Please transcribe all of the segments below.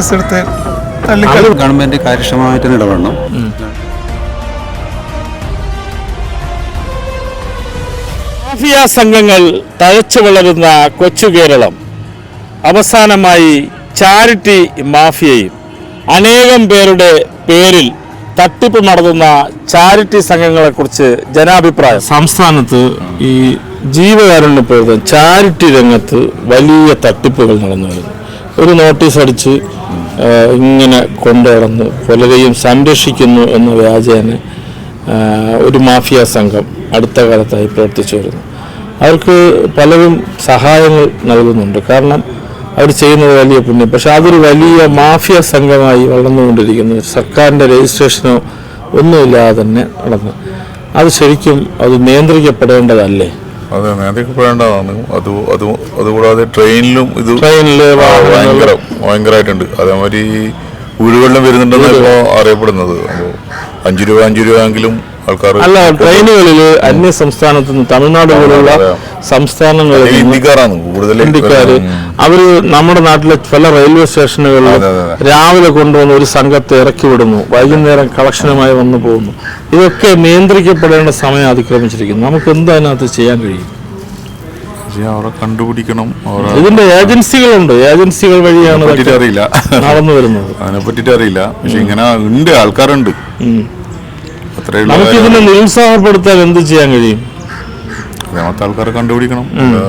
കേസെടുത്ത് ഗവൺമെന്റ് കാര്യക്ഷമമായിട്ട് ഇടപെടണം. മാഫിയ സംഘങ്ങൾ തഴച്ചു വളരുന്ന കൊച്ചു കേരളം, അവസാനമായി ചാരിറ്റി മാഫിയയും അനേകം പേരുടെ പേരിൽ തട്ടിപ്പ് നടത്തുന്ന ചാരിറ്റി സംഘങ്ങളെക്കുറിച്ച് ജനാഭിപ്രായം. സംസ്ഥാനത്ത് ഈ ജീവകാരുണ്യ പ്രവർത്തനം ചാരിറ്റി രംഗത്ത് വലിയ തട്ടിപ്പുകൾ നടന്നു വരുന്നു. ഒരു നോട്ടീസ് അടിച്ച് ഇങ്ങനെ കൊണ്ടുനടന്ന് പലരെയും സംരക്ഷിക്കുന്നു എന്ന വ്യാജേന ഒരു മാഫിയ സംഘം അടുത്ത കാലത്തായി പ്രവർത്തിച്ചു വരുന്നു. അവർക്ക് പലരും സഹായങ്ങൾ നൽകുന്നുണ്ട്, കാരണം അവർ ചെയ്യുന്നത് വലിയ പുണ്യം. പക്ഷെ അതൊരു വലിയ മാഫിയ സംഘമായി വളർന്നുകൊണ്ടിരിക്കുന്നു. സർക്കാരിൻ്റെ രജിസ്ട്രേഷനോ ഒന്നുമില്ലാതെ തന്നെ നടന്നു. അത് ശരിക്കും അത് നിയന്ത്രിക്കപ്പെടേണ്ടതല്ലേ? അതെ, നിയന്ത്രിക്കപ്പെടേണ്ടതാണ്. അതുകൂടാതെ ട്രെയിനിലും ഇത് ഭയങ്കരമായിട്ടുണ്ട്. അതേമാതിരി വീടുകളിലും വരുന്നുണ്ടെന്ന് ഇപ്പോൾ അറിയപ്പെടുന്നത്. 5 രൂപ എങ്കിലും ആൾക്കാർ അല്ല, ട്രെയിനുകളിൽ അന്യ സംസ്ഥാനത്ത് നിന്ന് തമിഴ്നാട് പോലുള്ള സംസ്ഥാനങ്ങളിൽ ഹിന്ദിക്കാരാണ് കൂടുതൽ. ഹിന്ദിക്കാര് അവര് നമ്മുടെ നാട്ടിലെ പല റെയിൽവേ സ്റ്റേഷനുകളിൽ രാവിലെ കൊണ്ടുവന്ന് ഒരു സംഘത്തെ ഇറക്കി വിടുന്നു, വൈകുന്നേരം കളക്ഷനുമായി വന്നു പോകുന്നു. ഇതൊക്കെ നിയന്ത്രിക്കപ്പെടേണ്ട സമയം അതിക്രമിച്ചിരിക്കുന്നു. നമുക്ക് എന്താ അതിനകത്ത് ചെയ്യാൻ കഴിയും? അവരെ കണ്ടുപിടിക്കണം. ഇതിന്റെ ഏജൻസികളുണ്ട്, ഏജൻസികൾ വഴിയാണ് അറിയില്ല നടന്നു വരുന്നത്. അതിനെ പറ്റിയിട്ട് അറിയില്ല. പക്ഷെ ഇങ്ങനെ ഉണ്ട്, ആൾക്കാരുണ്ട്. നമുക്ക് ഇതിനെ നിരുത്സാഹപ്പെടുത്താൻ എന്ത് ചെയ്യാൻ കഴിയും? അതേമത്തെ ആൾക്കാരെ കണ്ടുപിടിക്കണം.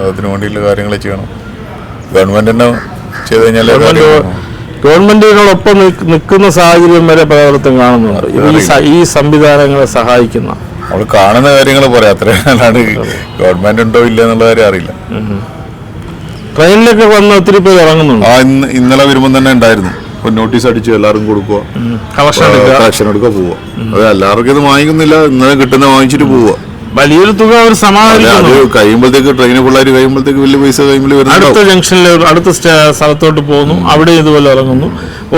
അതിനു വേണ്ടിയുള്ള കാര്യങ്ങൾ ചെയ്യണം. ഗവൺമെന്റ് തന്നെ ചെയ്ത് കഴിഞ്ഞാൽ ഗവൺമെന്റിനോടൊപ്പം നിൽക്കുന്ന സാഹചര്യം വരെ പലയിടത്തും കാണുന്നുണ്ട്. ഈ സംവിധാനങ്ങളെ സഹായിക്കുന്ന നമ്മൾ കാണുന്ന കാര്യങ്ങൾ പറയാം. അത്രയാണ്. ഗവൺമെന്റ് ഉണ്ടോ ഇല്ല എന്നുള്ള കാര്യം അറിയില്ല. ട്രെയിനിലൊക്കെ വന്ന് ഒത്തിരി പേര് ഇറങ്ങുന്നുണ്ട്. ഇന്നലെ വരുമ്പോൾ തന്നെ ഉണ്ടായിരുന്നു. നോട്ടീസ് അടിച്ച് എല്ലാവർക്കും കൊടുക്കുക, കളക്ഷൻ എടുക്കുക, പോവുക. അത് എല്ലാവർക്കും ഇത് വാങ്ങിക്കുന്നില്ല. ഇന്നലെ കിട്ടുന്ന വാങ്ങിച്ചിട്ട് പോവുക. വലിയൊരു തുക അവർ സമാഹരിക്കുന്നു. കഴിയുമ്പോഴത്തേക്ക് ട്രെയിന് പിള്ളേർ കഴിയുമ്പോഴത്തേക്ക് വലിയ പൈസ അടുത്ത ജംഗ്ഷനിൽ അടുത്ത സ്ഥലത്തോട്ട് പോകുന്നു, അവിടെ ഇതുപോലെ ഇറങ്ങുന്നു.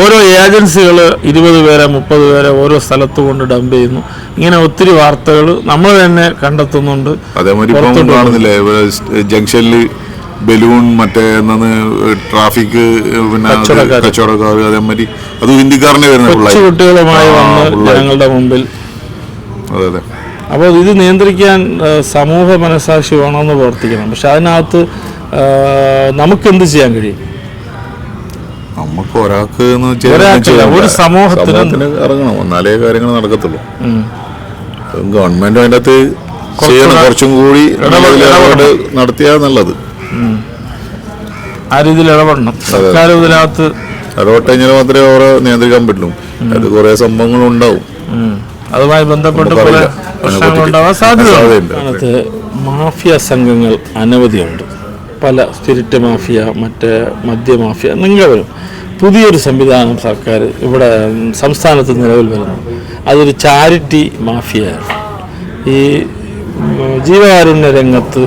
ഓരോ ഏജൻസികൾ 20 പേരെ 30 പേരെ ഓരോ സ്ഥലത്ത് കൊണ്ട് ഡംപ് ചെയ്യുന്നു. ഇങ്ങനെ ഒത്തിരി വാർത്തകൾ നമ്മൾ തന്നെ കണ്ടെത്തുന്നുണ്ട്. അതേമാതിരി കാണുന്നില്ലേ ജംഗ്ഷനിൽ ബലൂൺ, മറ്റേ ട്രാഫിക്, പിന്നെ കച്ചവടക്കാർ, അതേമാതിരി അത് ഹിന്ദിക്കാരനെ വരുന്ന കുട്ടികളുമായി വന്ന് ജനങ്ങളുടെ മുമ്പിൽ. അതെ അതെ. അപ്പോൾ ഇത് നിയന്ത്രിക്കാൻ സമൂഹ മനസാക്ഷി വേണമെന്ന് പ്രവർത്തിക്കണം. പക്ഷെ അതിനകത്ത് നമുക്കെന്ത് ചെയ്യാൻ കഴിയും? നമുക്ക് ഒരാൾക്ക് ഒരു സമൂഹത്തിന് ഇറങ്ങണം, എന്നാലേ കാര്യങ്ങൾ നടക്കത്തുള്ളൂ. ഗവൺമെന്റ് അതിൻ്റെ അകത്ത് ചെയ്യണം, കുറച്ചും കൂടി നടത്തിയാൽ നല്ലത്. ആ രീതിയിൽ ഇടപെടണം. സർക്കാർ ഇതിനകത്ത് ഇടപെട്ട് കഴിഞ്ഞാൽ മാത്രമേ അവരെ നിയന്ത്രിക്കാൻ പറ്റുള്ളൂ. അത് കുറെ സംഭവങ്ങളുണ്ടാവും, അതുമായി ബന്ധപ്പെട്ട് പല പ്രശ്നങ്ങളുണ്ടാവാൻ സാധ്യതയുണ്ട്. മാഫിയ സംഘങ്ങൾ അനവധിയുണ്ട്. പല സ്പിരിറ്റ് മാഫിയ, മറ്റേ മദ്യ മാഫിയ, നിങ്ങളും പുതിയൊരു സംവിധാനം സർക്കാർ ഇവിടെ സംസ്ഥാനത്ത് നിലവിൽ വരുന്നു. അതൊരു ചാരിറ്റി മാഫിയയാണ്. ഈ ജീവകാരുണ്യ രംഗത്ത്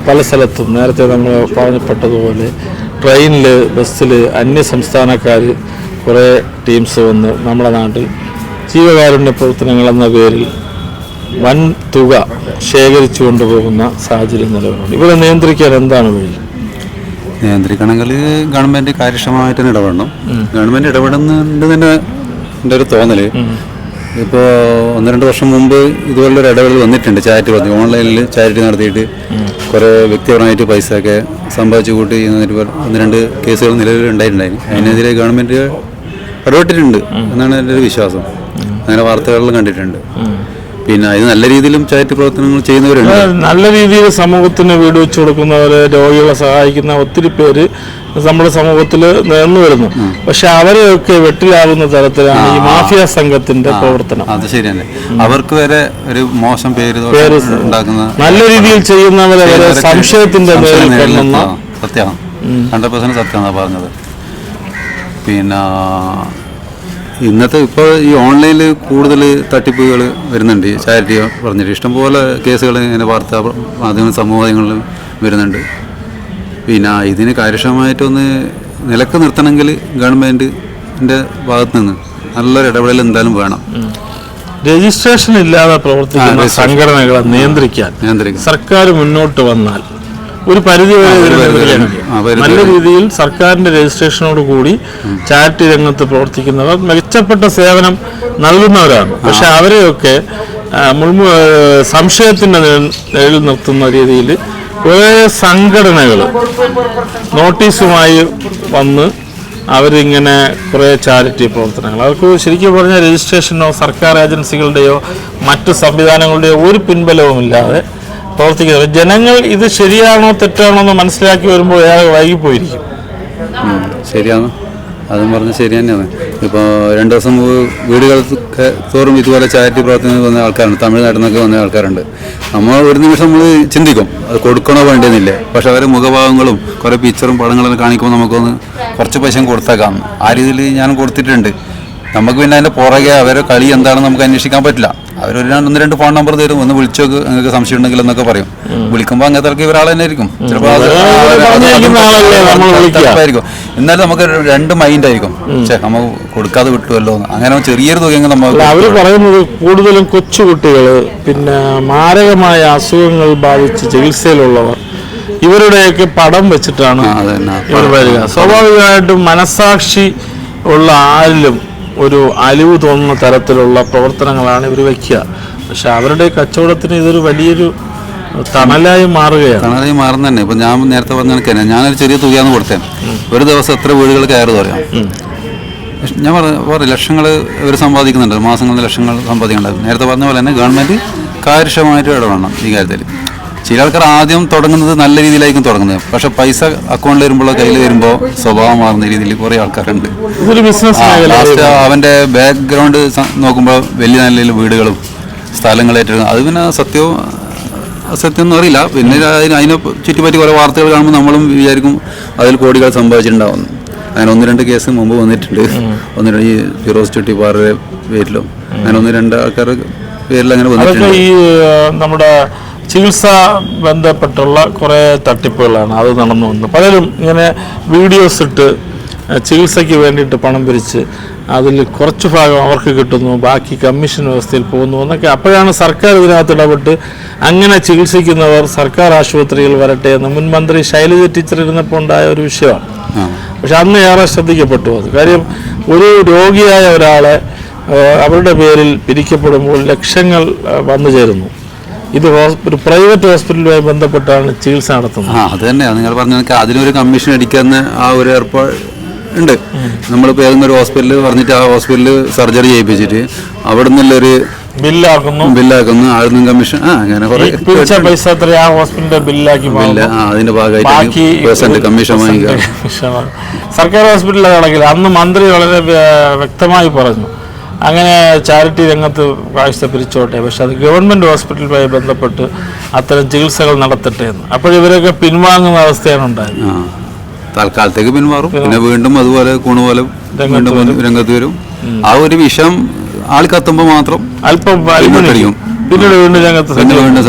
പല സ്ഥലത്തും നേരത്തെ നമ്മൾ പറഞ്ഞപ്പെട്ടതുപോലെ ട്രെയിനിൽ, ബസ്സിൽ അന്യ സംസ്ഥാനക്കാർ കുറേ ടീംസ് വന്ന് നമ്മുടെ നാട്ടിൽ ജീവകാരുണ്യ പ്രവർത്തനങ്ങളെന്ന പേരിൽ വൻ തുക ശേഖരിച്ചു കൊണ്ടുപോകുന്ന സാഹചര്യം നിലവിലുണ്ട്. ഇവിടെ നിയന്ത്രിക്കാൻ എന്താണ് വഴി? നിയന്ത്രിക്കണമെങ്കിൽ ഗവൺമെന്റ് കാര്യക്ഷമമായിട്ട് തന്നെ ഇടപെടണം. ഗവൺമെന്റ് ഇടപെടുന്നുണ്ട് തന്നെ എൻ്റെ ഒരു തോന്നൽ. ഇപ്പോൾ 1-2 വർഷം മുമ്പ് ഇതുപോലൊരു ഇടപെടൽ വന്നിട്ടുണ്ട്. ചാരിറ്റി പറഞ്ഞു, ഓൺലൈനിൽ ചാരിറ്റി നടത്തിയിട്ട് കുറേ വ്യക്തിപരമായിട്ട് പൈസയൊക്കെ സമ്പാദിച്ചു കൂട്ടി 1-2 കേസുകൾ നിലവിൽ ഉണ്ടായിട്ടുണ്ടായിരുന്നു. അതിനെതിരെ ഗവൺമെന്റ് ഇടപെട്ടിട്ടുണ്ട് എന്നാണ് എൻ്റെ ഒരു വിശ്വാസം. അങ്ങനെ വാർത്തകളിലും കണ്ടിട്ടുണ്ട്. പിന്നെ ഇത് നല്ല രീതിയിലും ചാരിറ്റി പ്രവർത്തനങ്ങൾ ചെയ്യുന്നവരുണ്ട്. നല്ല രീതിയിൽ സമൂഹത്തിന് വീട് വെച്ച് കൊടുക്കുന്നവര്, രോഗികളെ സഹായിക്കുന്ന ഒത്തിരി പേര് നമ്മുടെ സമൂഹത്തിൽ നിന്നു വരുന്നു. പക്ഷെ അവരെയൊക്കെ വെട്ടിലാകുന്ന തരത്തിലാണ് ഈ മാഫിയ സംഘത്തിന്റെ പ്രവർത്തനം. അത് ശരിയല്ലേ, അവർക്ക് വരെ ഒരു മോശം പേര് ഉണ്ടാക്കുന്ന, നല്ല രീതിയിൽ ചെയ്യുന്നവരെ വരെ സംശയത്തിന്റെ പേരിൽ കൊള്ളുന്ന. സത്യമാണ്, 100% സത്യമാണ് പറഞ്ഞത്. പിന്നെ ഇന്നത്തെ ഇപ്പോൾ ഈ ഓൺലൈനിൽ കൂടുതൽ തട്ടിപ്പുകൾ വരുന്നുണ്ട്. ചാരിറ്റി പറഞ്ഞിട്ട് ഇഷ്ടംപോലെ കേസുകൾ ഇങ്ങനെ വാർത്താ മാധ്യമ സമൂഹങ്ങളിലും വരുന്നുണ്ട്. പിന്നെ ഇതിന് കാര്യക്ഷമമായിട്ടൊന്ന് നിലക്ക് നിർത്തണമെങ്കിൽ ഗവൺമെൻറ്റിൻ്റെ ഭാഗത്ത് നിന്ന് നല്ലൊരു ഇടപെടൽ എന്തായാലും വേണം. രജിസ്ട്രേഷൻ ഇല്ലാതെ പ്രവർത്തിക്കുന്ന സംഘടനകളെ നിയന്ത്രിക്കാൻ സർക്കാർ മുന്നോട്ട് വന്നാൽ ഒരു പരിധി വരെ നല്ല രീതിയിൽ സർക്കാരിന്റെ രജിസ്ട്രേഷനോട് കൂടി ചാരിറ്റി രംഗത്ത് പ്രവർത്തിക്കുന്നവർ മെച്ചപ്പെട്ട സേവനം നൽകുന്നവരാണ്. പക്ഷെ അവരെയൊക്കെ സംശയത്തിന്റെ നിഴലിൽ നിർത്തുന്ന രീതിയിൽ കുറേ സംഘടനകൾ നോട്ടീസുമായി വന്ന് അവരിങ്ങനെ കുറേ ചാരിറ്റി പ്രവർത്തനങ്ങൾ, അവർക്ക് ശരിക്കും പറഞ്ഞാൽ രജിസ്ട്രേഷനോ സർക്കാർ ഏജൻസികളുടെയോ മറ്റ് സംവിധാനങ്ങളുടെയോ ഒരു പിൻബലവുമില്ലാതെ പ്രവർത്തിക്കുന്നത്. ജനങ്ങൾ ഇത് ശരിയാണോ തെറ്റാണോ എന്ന് മനസ്സിലാക്കി വരുമ്പോൾ ഏറെ വൈകിപ്പോയിരിക്കും. ശരിയാണ്, അതും പറഞ്ഞ് ശരി തന്നെയാണ്. ഇപ്പോൾ 2 ദിവസം മുമ്പ് വീടുകൾക്ക് തോറും ഇതുപോലെ ചാരിറ്റി പ്രവർത്തനങ്ങൾ വന്ന ആൾക്കാരുണ്ട്, തമിഴ്നാട്ടിൽ നിന്നൊക്കെ വന്ന ആൾക്കാരുണ്ട്. നമ്മൾ ഒരു നിമിഷം നമ്മൾ ചിന്തിക്കും അത് കൊടുക്കണോ വേണ്ടിയെന്നില്ലേ. പക്ഷെ അവരെ മുഖഭാവങ്ങളും കുറേ പിക്ചറും പടങ്ങളെല്ലാം കാണിക്കുമ്പോൾ നമുക്കൊന്ന് കുറച്ച് പൈസ കൊടുത്തേക്കാം. ആ രീതിയിൽ ഞാൻ കൊടുത്തിട്ടുണ്ട്. നമുക്ക് പിന്നെ അതിൻ്റെ പുറകെ അവരെ കളി എന്താണെന്ന് നമുക്ക് അന്വേഷിക്കാൻ പറ്റില്ല. അവരൊരു 1-2 ഫോൺ നമ്പർ തരും, ഒന്ന് വിളിച്ചോക്ക് നിങ്ങൾക്ക് സംശയം ഉണ്ടെങ്കിൽ എന്നൊക്കെ പറയും. വിളിക്കുമ്പോൾ അങ്ങനത്തെ ആൾക്ക് ഇവരാൾ തന്നെ ആയിരിക്കും, ചിലപ്പോൾ ആയിരിക്കും. എന്നാലും നമുക്ക് 2 മൈൻഡായിരിക്കും, നമ്മൾ കൊടുക്കാതെ വിട്ടുമല്ലോ. അങ്ങനെ ചെറിയൊരു തുകയെങ്കിൽ നമ്മൾ അവർ പറയുന്നത് കൂടുതലും കൊച്ചുകുട്ടികൾ, പിന്നെ മാരകമായ അസുഖങ്ങൾ ബാധിച്ച് ചികിത്സയിലുള്ളവർ, ഇവരുടെയൊക്കെ പടം വെച്ചിട്ടാണ് ഇവർ വരിക. സ്വാഭാവികമായിട്ടും മനസാക്ഷി ഉള്ള ആരിലും ഒരു അലിവ് തോന്നുന്ന തരത്തിലുള്ള പ്രവർത്തനങ്ങളാണ് ഇവർ വയ്ക്കുക. പക്ഷെ അവരുടെ കച്ചവടത്തിന് ഇതൊരു വലിയൊരു തണലായി മാറുകയാണ്. തണലായി മാറുന്ന തന്നെ. ഇപ്പം ഞാൻ നേരത്തെ പറഞ്ഞ കണക്ക് ഞാനൊരു ചെറിയ തുകയാണ് കൊടുത്തത്. ഒരു ദിവസം എത്ര വീടുകൾ കയറുന്നത് പറയാം. ഞാൻ പറയാം ലക്ഷങ്ങൾ ഇവർ സമ്പാദിക്കുന്നുണ്ട്, മാസങ്ങളിൽ ലക്ഷങ്ങൾ സമ്പാദിക്കുന്നുണ്ട്. നേരത്തെ പറഞ്ഞ പോലെ തന്നെ ഗവൺമെൻറ് കാര്യക്ഷമമായിട്ട് ഇടപെടണം ഈ കാര്യത്തിൽ. ചില ആൾക്കാർ ആദ്യം തുടങ്ങുന്നത് നല്ല രീതിയിലായിരിക്കും തുടങ്ങുന്നത്, പക്ഷെ പൈസ അക്കൗണ്ടിൽ വരുമ്പോൾ കയ്യിൽ വരുമ്പോൾ സ്വഭാവം മാറുന്ന രീതിയിൽ കുറേ ആൾക്കാരുണ്ട്. ലാസ്റ്റ് അവൻ്റെ ബാക്ക്ഗ്രൗണ്ട് നോക്കുമ്പോൾ വലിയ നല്ല വീടുകളും സ്ഥലങ്ങളേറ്റവും അത് പിന്നെ സത്യം ഒന്നും അറിയില്ല. പിന്നെ അതിനെ ചുറ്റിപ്പറ്റി കുറേ വാർത്തകൾ കാണുമ്പോൾ നമ്മളും വിചാരിക്കും അതിൽ കോടികൾ സമ്പാദിച്ചിട്ടുണ്ടാവും. അങ്ങനെ 1-2 കേസ് മുമ്പ് വന്നിട്ടുണ്ട്. 1-2 ഈ ഫിറോസ് ചുട്ടിപ്പാറയുടെ പേരിലും അങ്ങനെ 1-2 ആൾക്കാരുടെ പേരിൽ അങ്ങനെ വന്നിട്ടുണ്ട്. ഈ നമ്മുടെ ചികിത്സ ബന്ധപ്പെട്ടുള്ള കുറേ തട്ടിപ്പുകളാണ് അത് നടന്നു വന്നത്. പലരും ഇങ്ങനെ വീഡിയോസ് ഇട്ട് ചികിത്സയ്ക്ക് വേണ്ടിയിട്ട് പണം പിരിച്ച് അതിൽ കുറച്ച് ഭാഗം അവർക്ക് കിട്ടുന്നു, ബാക്കി കമ്മീഷൻ വ്യവസ്ഥയിൽ പോകുന്നു എന്നൊക്കെ. അപ്പോഴാണ് സർക്കാർ ഇതിനകത്ത് ഇടപെട്ട് അങ്ങനെ ചികിത്സിക്കുന്നവർ സർക്കാർ ആശുപത്രികൾ വരട്ടെ എന്ന് മുൻ മന്ത്രി ശൈലജ ടീച്ചർ ഇരുന്നപ്പോൾ ഉണ്ടായ ഒരു വിഷയമാണ്. പക്ഷെ അന്ന് ഏറെ ശ്രദ്ധിക്കപ്പെട്ടു അത്. കാര്യം ഒരു രോഗിയായ ഒരാളെ അവരുടെ പേരിൽ പിരിക്കപ്പെടുമ്പോൾ ലക്ഷങ്ങൾ വന്നു ചേരുന്നു. ഇത് ഒരു പ്രൈവറ്റ് ഹോസ്പിറ്റലുമായി ബന്ധപ്പെട്ടാണ് ചികിത്സ നടത്തുന്നത്. അത് തന്നെയാണ് നിങ്ങൾ പറഞ്ഞ അതിനൊരു കമ്മീഷൻ അടിക്കാവുന്ന ആ ഒരു ഏർപ്പാട് ഉണ്ട്. നമ്മളിപ്പോൾ ഏതെങ്കിലും ഒരു ഹോസ്പിറ്റലിൽ പറഞ്ഞിട്ട് ആ ഹോസ്പിറ്റലിൽ സർജറി ചെയ്യിപ്പിച്ചിട്ട് അവിടെ നിന്നുള്ളൊരു ബില്ലാക്കുന്നു ആളിനും കമ്മീഷൻ അങ്ങനെ പൈസ ആ ഹോസ്പിറ്റലിന്റെ ബില്ലാക്കി അതിന്റെ ഭാഗമായിട്ട് കമ്മീഷൻ വാങ്ങിക്കുക. സർക്കാർ ഹോസ്പിറ്റലിലെ കണക്കിൽ അന്ന് മന്ത്രി വളരെ വ്യക്തമായി പറഞ്ഞു അങ്ങനെ ചാരിറ്റി രംഗത്ത് കാഴ്ച പിരിച്ചോട്ടെ, പക്ഷെ അത് ഗവൺമെൻറ് ഹോസ്പിറ്റലുമായി ബന്ധപ്പെട്ട് അത്തരം ചികിത്സകൾ നടത്തട്ടെ എന്ന്. അപ്പോഴിവരൊക്കെ പിൻവാങ്ങുന്ന അവസ്ഥയാണ് ഉണ്ടായത്. തൽക്കാലത്തേക്ക് പിന്മാറും, പിന്നെ വീണ്ടും അതുപോലെ കൂണുപോലെ വീണ്ടും രംഗത്ത് വരും. ആ ഒരു വിഷം ആൾ കത്തുമ്പോൾ മാത്രം അല്പം പിന്നീട് വീണ്ടും രംഗത്ത്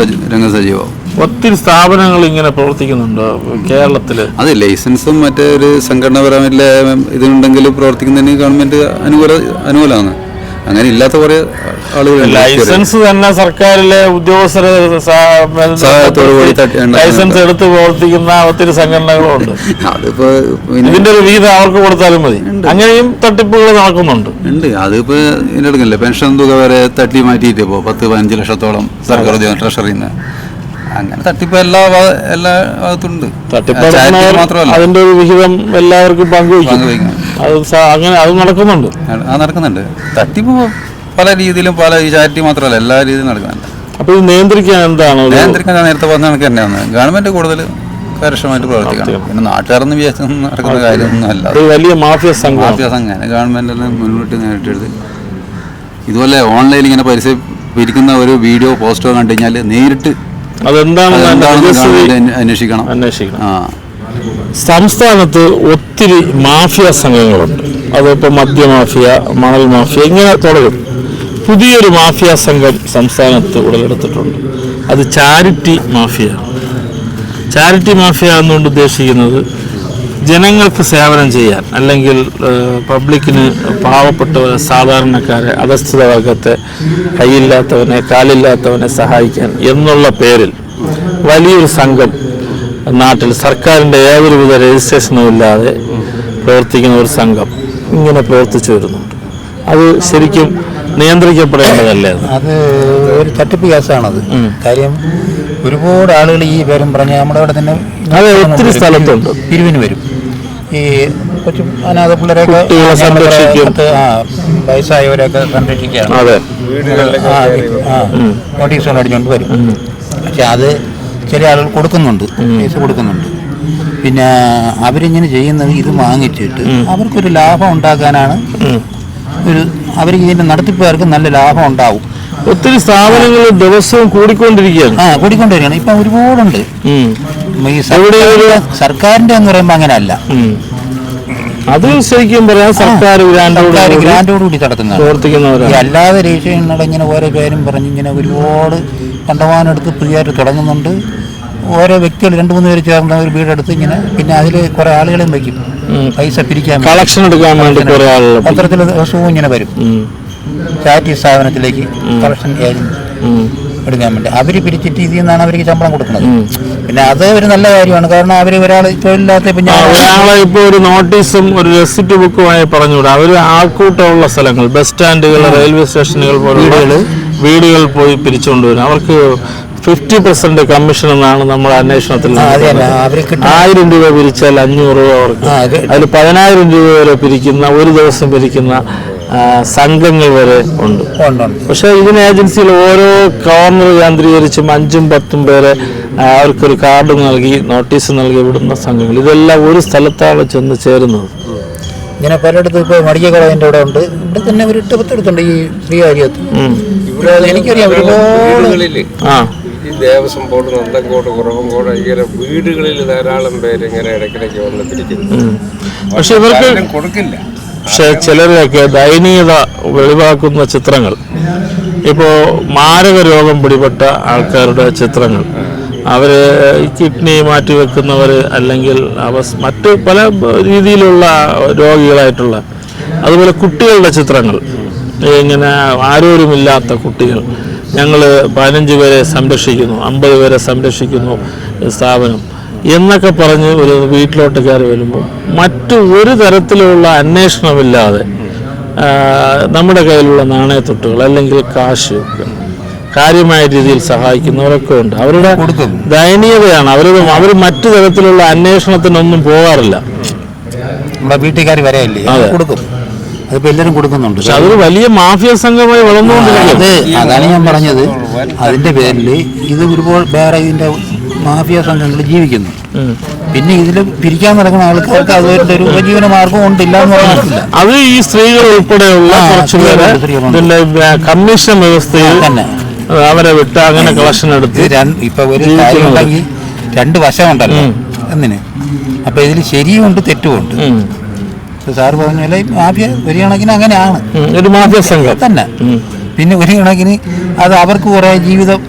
സജീവമാവും. ഒത്തിരി സ്ഥാപനങ്ങൾ ഇങ്ങനെ പ്രവർത്തിക്കുന്നുണ്ട് കേരളത്തില്. അത് ലൈസൻസും മറ്റേ ഒരു സംഘടനാപരമായിട്ടുള്ള ഇതുണ്ടെങ്കിൽ പ്രവർത്തിക്കുന്നതിന് ഗവൺമെന്റ് അനുകൂലമാണ്. അങ്ങനെ ഇല്ലാത്ത കുറെ ആളുകൾ ലൈസൻസ് തന്നെ സർക്കാരിലെ ഉദ്യോഗസ്ഥരെ ലൈസൻസ് എടുത്ത് പ്രവർത്തിക്കുന്ന ഒത്തിരി സംഘടനകളുണ്ട്. അതിപ്പോ ഇതിന്റെ ഒരു വീതം അവർക്ക് കൊടുത്താലും മതി. അങ്ങനെയും തട്ടിപ്പുകൾ നടക്കുന്നുണ്ട്. അതിപ്പോ ഇതിനെടുക്കില്ലേ പെൻഷൻ തുക വരെ തട്ടി മാറ്റിയിട്ട് ഇപ്പോ 10-15 ലക്ഷത്തോളം സർക്കാർ ഉദ്യോഗം ട്രഷറിയിൽ നിന്ന് അങ്ങനെ തട്ടിപ്പ് എല്ലാ ഭാഗത്തുണ്ട്. മാത്രമല്ല അതിന്റെ ഒരു വിഹിതം എല്ലാവർക്കും പങ്കുവയ്ക്കും. അങ്ങനെ അത് നടക്കുന്നുണ്ട്. തട്ടിപ്പ് പല രീതിയിലും പല ചാരിറ്റി മാത്രമല്ല എല്ലാ രീതിയിലും നടക്കുന്നുണ്ട്. അപ്പൊ ഇത് നിയന്ത്രിക്കാൻ എന്താണ്? നിയന്ത്രിക്കാൻ നേരത്തെ പറഞ്ഞ കണക്ക് തന്നെയാണ് ഗവൺമെന്റ് കൂടുതൽ കാര്യക്ഷമമായിട്ട് പ്രവർത്തിക്കണം. പിന്നെ നാട്ടുകാരെന്ന് വിചാരിച്ച നടക്കുന്ന കാര്യമൊന്നും അല്ല. വലിയ മാഫിയ സംഘം ഗവൺമെന്റ് മുന്നോട്ട് നേരിട്ടെടുത്ത് ഇതുപോലെ ഓൺലൈനിൽ ഇങ്ങനെ പൈസ പിരിക്കുന്ന ഒരു വീഡിയോ പോസ്റ്റോ കണ്ടു കഴിഞ്ഞാൽ നേരിട്ട് അന്വേഷിക്കണം. സംസ്ഥാനത്ത് ഒത്തിരി മാഫിയ സംഘങ്ങളുണ്ട്. അതിപ്പോൾ മദ്യമാഫിയ, മണൽ മാഫിയ, ഇങ്ങനെ തുടരും. പുതിയൊരു മാഫിയ സംഘം സംസ്ഥാനത്ത് ഉടലെടുത്തിട്ടുണ്ട്. അത് ചാരിറ്റി മാഫിയ. ചാരിറ്റി മാഫിയ എന്നുകൊണ്ട് ഉദ്ദേശിക്കുന്നത് ജനങ്ങൾക്ക് സേവനം ചെയ്യാൻ, അല്ലെങ്കിൽ പബ്ലിക്കിന് പാവപ്പെട്ടവരെ, സാധാരണക്കാരെ, അധസ്ഥിത വർഗത്തെ, കൈയില്ലാത്തവനെ, കാലില്ലാത്തവനെ സഹായിക്കാൻ എന്നുള്ള പേരിൽ വലിയൊരു സംഘം നാട്ടിൽ സർക്കാരിൻ്റെ യാതൊരുവിധ രജിസ്ട്രേഷനും ഇല്ലാതെ പ്രവർത്തിക്കുന്ന ഒരു സംഘം ഇങ്ങനെ പ്രവർത്തിച്ചു വരുന്നുണ്ട്. അത് ശരിക്കും നിയന്ത്രിക്കപ്പെടേണ്ടതല്ലേ? അത് ഒരു തട്ടിപ്പ് കേസാണത്. കാര്യം ഒരുപാട് ആളുകൾ ഈ പേരും പറഞ്ഞ് നമ്മുടെ അവിടെ തന്നെ അതെ, ഒത്തിരി സ്ഥലത്തുണ്ട്. പിരിവിന് വരും. ഈ കൊച്ചു അനാഥ പിള്ളേരെയൊക്കെ സംരക്ഷിക്കും, വയസ്സായവരെയൊക്കെ സംരക്ഷിക്കുകയാണ്. അതെ, നോട്ടീസുകൾ അടിച്ചുകൊണ്ട് വരും. പക്ഷെ അത് ചില ആളുകൾ കൊടുക്കുന്നുണ്ട്, കേസ് കൊടുക്കുന്നുണ്ട്. പിന്നെ അവരിങ്ങനെ ചെയ്യുന്നത് ഇത് വാങ്ങിച്ചിട്ട് അവർക്കൊരു ലാഭം ഉണ്ടാക്കാനാണ്. അവർക്ക് ഇതിന്റെ നടത്തിപ്പുകാർക്ക് നല്ല ലാഭം ഉണ്ടാവും. ഒത്തിരി സ്ഥാപനങ്ങൾ ദിവസവും കൂടിക്കൊണ്ടിരിക്കുകയാണ്. കൂടിക്കൊണ്ടിരിക്കുകയാണ്. ഇപ്പം ഒരുപാടുണ്ട്. ഈ സർക്കാരിന്റെ എന്ന് പറയുമ്പോൾ അങ്ങനെയല്ല. അത് ശരിക്കും പറയാം സർക്കാർ ഗ്രാൻഡോടുകൂടി നടത്തുന്നതാണ്. അല്ലാതെ രജിസ്ട്രേഷനോടെ ഇങ്ങനെ ഓരോ പേരും പറഞ്ഞ് ഇങ്ങനെ ഒരുപാട് കണ്ടമാനെടുത്ത് പുതിയതായിട്ട് തുടങ്ങുന്നുണ്ട്. ഓരോ വ്യക്തികൾ 2-3 പേര് ചേർന്ന ഒരു വീടെടുത്ത് ഇങ്ങനെ, പിന്നെ അതിൽ കുറെ ആളുകളെയും വയ്ക്കും പൈസ പിരിക്കാൻ, കളക്ഷൻ എടുക്കാൻ വേണ്ടി. പത്രത്തിൽ ദിവസവും ഇങ്ങനെ വരും ചാരിറ്റി സ്ഥാപനത്തിലേക്ക് കളക്ഷൻ എടുക്കാൻ വേണ്ടി. അവർ പിരിച്ചിട്ട് ഇതിൽ നിന്നാണ് അവർക്ക് ശമ്പളം കൊടുക്കുന്നത്. പിന്നെ അത് ഒരു നല്ല കാര്യമാണ്. കാരണം അവർ ഒരാൾ തൊഴിലില്ലാത്ത ഒരാളെ ഇപ്പോൾ ഒരു നോട്ടീസും ഒരു റെസിപ്റ്റ് ബുക്കുമായി പറഞ്ഞുകൂടാ. അവർ ആൾക്കൂട്ടമുള്ള സ്ഥലങ്ങൾ, ബസ് സ്റ്റാൻഡുകൾ, റെയിൽവേ സ്റ്റേഷനുകൾ പോലുള്ള വീടുകൾ പോയി പിരിച്ചുകൊണ്ടുവരും. അവർക്ക് 50% കമ്മീഷൻ എന്നാണ് നമ്മുടെ അന്വേഷണത്തിൽ. 1000 രൂപ പിരിച്ചാൽ 500 രൂപ അവർക്ക്. അതിൽ 10000 രൂപ വരെ പിരിക്കുന്ന, ഒരു ദിവസം പിരിക്കുന്ന സംഘങ്ങൾ വരെ ഉണ്ട്. പക്ഷെ ഇതിന് ഏജൻസിയിൽ ഓരോ കോർണർ കേന്ദ്രീകരിച്ചും 5-10 പേരെ അവർക്കൊരു കാർഡ് നൽകി, നോട്ടീസ് നൽകി വിടുന്ന സംഘങ്ങൾ. ഇതെല്ലാം ഒരു സ്ഥലത്താണ് ചെന്ന് ചേരുന്നത്. ഇങ്ങനെ പലയിടത്തും ഇപ്പോൾ മടിക്കകളതിൻ്റെ ഇവിടെ ഉണ്ട്. ഇവിടെ തന്നെ ഒരു 8-10 ഈ ശ്രീകാര്യത്ത്. ഇവിടെ എനിക്കറിയാം ഒരുപാട് ഈ ദേവസ്വം ബോർഡ്, നന്ദൻകോട്, കുറവങ്കോട് ഇങ്ങനെ വീടുകളിൽ ധാരാളം പേര് ഇങ്ങനെ ഇടയ്ക്കിടയ്ക്ക് വന്ന് പിടിക്കുന്നു. പക്ഷെ ഇവർക്ക് കൊടുക്കില്ല. പക്ഷെ ചിലരൊക്കെ ദയനീയത വെളിവാക്കുന്ന ചിത്രങ്ങൾ, ഇപ്പോൾ മാരക രോഗം പിടിപെട്ട ആൾക്കാരുടെ ചിത്രങ്ങൾ, അവർ കിഡ്നി മാറ്റിവെക്കുന്നവർ, അല്ലെങ്കിൽ മറ്റ് പല രീതിയിലുള്ള രോഗികളായിട്ടുള്ള, അതുപോലെ കുട്ടികളുടെ ചിത്രങ്ങൾ, ഇങ്ങനെ ആരോരുമില്ലാത്ത കുട്ടികൾ, ഞങ്ങൾ 15 പേരെ സംരക്ഷിക്കുന്നു, 50 പേരെ സംരക്ഷിക്കുന്നു സ്ഥാപനം എന്നൊക്കെ പറഞ്ഞ് ഒരു വീട്ടിലോട്ട് കയറി വരുമ്പോൾ മറ്റു ഒരു തരത്തിലുള്ള അന്വേഷണമില്ലാതെ നമ്മുടെ കയ്യിലുള്ള നാണയത്തൊട്ടുകൾ അല്ലെങ്കിൽ കാശ് കാര്യമായ രീതിയിൽ സഹായിക്കുന്നവരൊക്കെ ഉണ്ട്. അവരുടെ ദയനീയതയാണ്. അവർ മറ്റു തരത്തിലുള്ള അന്വേഷണത്തിനൊന്നും പോകാറില്ല. നമ്മുടെ വീട്ടുകാർ വരെയല്ലേ കൊടുക്കും. അതിപ്പോൾ എല്ലാവരും കൊടുക്കുന്നുണ്ട്. പക്ഷെ അതൊരു വലിയ മാഫിയ സംഘമായി വളർന്നുകൊണ്ടിരിക്കുന്നത്. അതാണ് ഞാൻ പറഞ്ഞത്. അതിന്റെ പേരിൽ ഇത് ഒരുപാട് വേറെ ഇതിന്റെ മാഫിയ സംഘങ്ങൾ ജീവിക്കുന്നു. പിന്നെ ഇതിൽ പിരിക്കാൻ നടക്കുന്ന ആൾക്കാർക്ക് അതുകൊണ്ട് ഒരു ഉപജീവന മാർഗം ഉണ്ടില്ല എന്ന് പറഞ്ഞിട്ടില്ല. അത് ഈ സ്ത്രീകൾ ഉൾപ്പെടെയുള്ള കുറച്ചുപേരെ കമ്മീഷൻ വ്യവസ്ഥയിൽ തന്നെ അവരെ വിട്ട് അങ്ങനെ കളക്ഷൻ എടുത്ത്. ഇപ്പൊ ഒരു കാര്യം ഉണ്ടെങ്കിൽ 2 വശമുണ്ടല്ലോ എന്നിന്. അപ്പൊ ഇതിൽ ശരിയുമുണ്ട് തെറ്റുമുണ്ട്. സാറ് പറഞ്ഞ പോലെ മാഫിയ ഒരു കണക്കിന് അങ്ങനെയാണ്, ഒരു മാഫിയ സംഘം തന്നെ. പിന്നെ ഒരു കണക്കിന് അത് അവർക്ക് കുറെ ജീവിതം,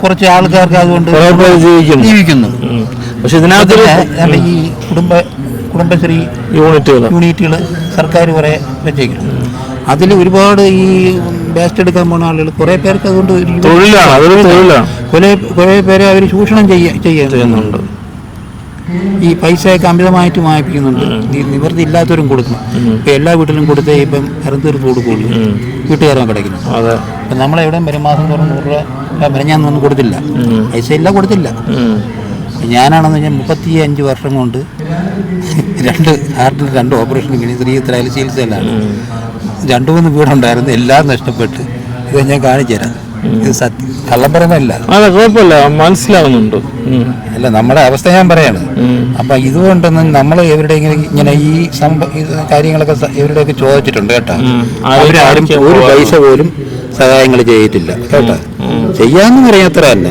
കുറച്ച് ആൾക്കാർക്ക് അതുകൊണ്ട് ജീവിക്കുന്നു. പക്ഷെ ഇതിനകത്ത് ഈ കുടുംബശ്രീ യൂണിറ്റുകൾ സർക്കാർ കുറെ വെച്ചേക്കും. അതിൽ ഒരുപാട് ഈ വേസ്റ്റ് എടുക്കാൻ പോകുന്ന ആളുകൾ കുറെ പേർക്ക് അതുകൊണ്ട് കുറെ പേരെ അവർ ചൂഷണം ചെയ്യുന്നുണ്ട്. ഈ പൈസയൊക്കെ അമിതമായിട്ട് വാങ്ങിപ്പിക്കുന്നുണ്ട്. ഈ നിവൃത്തി ഇല്ലാത്തവരും കൊടുക്കണം. ഇപ്പം എല്ലാ വീട്ടിലും കൊടുത്തേ ഇപ്പം ഇറന്തീർത്ത് കൊടുക്കുള്ളൂ, വീട്ടുകാരൻ കിടക്കുന്നു. അപ്പം നമ്മളെവിടെയും വരും മാസം തോറും 100 രൂപ മെനഞ്ഞാന്നൊന്നും കൊടുത്തില്ല, പൈസ ഇല്ല, കൊടുത്തില്ല. ഞാനാണെന്ന് പറഞ്ഞാൽ 35 വർഷം കൊണ്ട് 2 ഹാർട്ടിൽ 2 ഓപ്പറേഷൻ കഴിഞ്ഞ് സ്ത്രീത്രായാലും ചികിത്സയിലാണ്. 2-3 വീടുണ്ടായിരുന്നു, എല്ലാം നഷ്ടപ്പെട്ട്. ഇത് ഞാൻ കാണിച്ചു തരാം. ഇത് സത്യം, കള്ളം പറയുന്നതല്ല. കുഴപ്പമില്ല, മനസ്സിലാവുന്നുണ്ട്. അല്ല, നമ്മുടെ അവസ്ഥ ഞാൻ പറയാണ്. അപ്പൊ ഇതുകൊണ്ടൊന്നും നമ്മൾ എവരുടെയെങ്കിലും ഇങ്ങനെ ഈ കാര്യങ്ങളൊക്കെ ഇവരുടെയൊക്കെ ചോദിച്ചിട്ടുണ്ട് കേട്ടോ. അവരാരും ഒരു പൈസ പോലും സഹായങ്ങൾ ചെയ്തിട്ടില്ല കേട്ടോ. ചെയ്യാന്ന് പറയാത്ര അല്ല,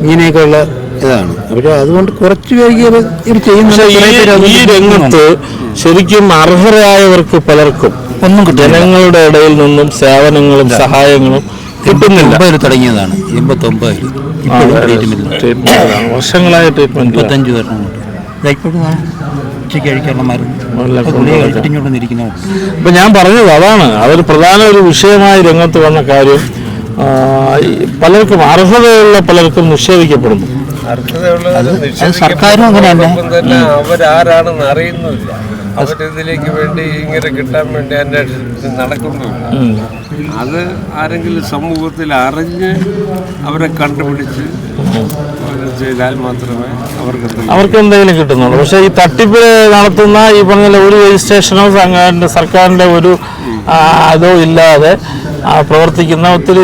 ഇങ്ങനെയൊക്കെയുള്ള ഇതാണ്. പക്ഷെ അതുകൊണ്ട് കുറച്ച് പേര് ചെയ്യുന്ന ഈ രംഗത്ത് ശരിക്കും അർഹരായവർക്ക് പലർക്കും ഒന്നും ജനങ്ങളുടെ ഇടയിൽ നിന്നും സേവനങ്ങളും സഹായങ്ങളും കിട്ടുന്നില്ല. തുടങ്ങിയതാണ് 89 വർഷങ്ങളായ ട്രീറ്റ്മെന്റ്, 25 വർഷം കൊണ്ട് ഉച്ചയ്ക്ക് കഴിക്കാനുള്ള മരുന്ന് കഴിച്ചിട്ടിങ്ങോട്ടൊന്നിരിക്കുന്ന. ഇപ്പൊ ഞാൻ പറഞ്ഞത് അതാണ്, അതൊരു പ്രധാന ഒരു വിഷയമായി രംഗത്ത് വന്ന കാര്യം. പലർക്കും അർഹതയുള്ള പലർക്കും നിഷേധിക്കപ്പെടുന്നു. അത് സർക്കാരും അങ്ങനെയല്ല. തന്നെ അവരാരാണെന്ന് അറിയുന്നില്ല. അവരിതിലേക്ക് വേണ്ടി ഇങ്ങനെ കിട്ടാൻ വേണ്ടി അന്വേഷിച്ച് നടക്കുന്നുമില്ല. അത് ആരെങ്കിലും സമൂഹത്തിൽ അറിഞ്ഞ് അവരെ കണ്ടുപിടിച്ച് ചെയ്താൽ മാത്രമേ അവർക്ക് എന്തെങ്കിലും കിട്ടുന്നുള്ളൂ. പക്ഷേ ഈ തട്ടിപ്പ് നടത്തുന്ന ഈ പറഞ്ഞ ഒരു രജിസ്ട്രേഷനോ സർക്കാരിൻ്റെ ഒരു അതോ ഇല്ലാതെ പ്രവർത്തിക്കുന്ന ഒത്തിരി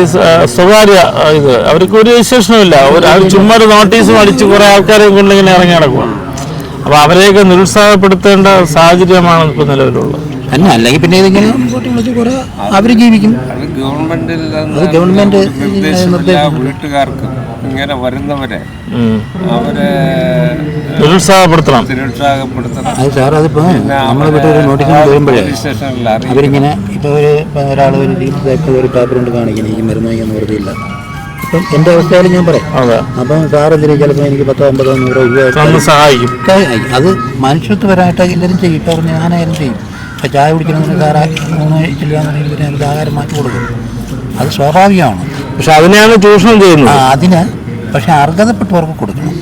സ്വകാര്യ ഇത് അവർക്ക് ഒരു രജിസ്ട്രേഷനും ഇല്ല. അവർ ചുമ്മാ ഒരു നോട്ടീസും അടിച്ച് കുറേ ആൾക്കാരെയും കൊണ്ട് ഇങ്ങനെ ഇറങ്ങി നടക്കുകയാണ്. അപ്പോൾ അവരെയൊക്കെ നിരുത്സാഹപ്പെടുത്തേണ്ട സാഹചര്യമാണ് ഇപ്പോൾ നിലവിലുള്ളത്. തന്നെ അല്ലെങ്കിൽ പിന്നെ ഇതിങ്ങനെ കുറെ അവർ ജീവിക്കും. ഗവൺമെന്റ് വീട്ടുകാർക്ക് ഇങ്ങനെ വരുന്നവരെ അവരെ നിരുത്സാഹപ്പെടുത്തണം. അത് സാർ അതിപ്പോ നമ്മളെ വീട്ടിൽ ഒരു നോട്ടീസ് വരുമ്പോഴേ അവരിങ്ങനെ ഇപ്പൊ ഒരാൾ ഒരു ഒരു പേപ്പർ കൊണ്ട് കാണിക്കണം എനിക്ക് മരുന്ന് വാങ്ങിക്കാൻ നിവൃത്തിയില്ല. ഇപ്പം എൻ്റെ അവസ്ഥയിൽ ഞാൻ പറയാം. അപ്പം സാറെന്തിനും ചിലപ്പോൾ എനിക്ക് 10, 50, 100 രൂപ സഹായിക്കും. അത് മനുഷ്യത്വപരമായിട്ട് എല്ലാവരും ചെയ്യും. ഇപ്പം ഞാനായാലും ചെയ്യും. ഇപ്പം ചായ കുടിക്കണമെന്ന് സാറ് 3 കഴിച്ചില്ലാന്നുണ്ടെങ്കിൽ പിന്നെ എനിക്ക് ആഹാരം മാറ്റി കൊടുക്കും. അത് സ്വാഭാവികമാണ്. പക്ഷെ അതിനെയാണ് ചൂഷണം ചെയ്യുന്നത്. അതിന് പക്ഷെ അർഹതപ്പെട്ടവർക്ക് കൊടുക്കണം.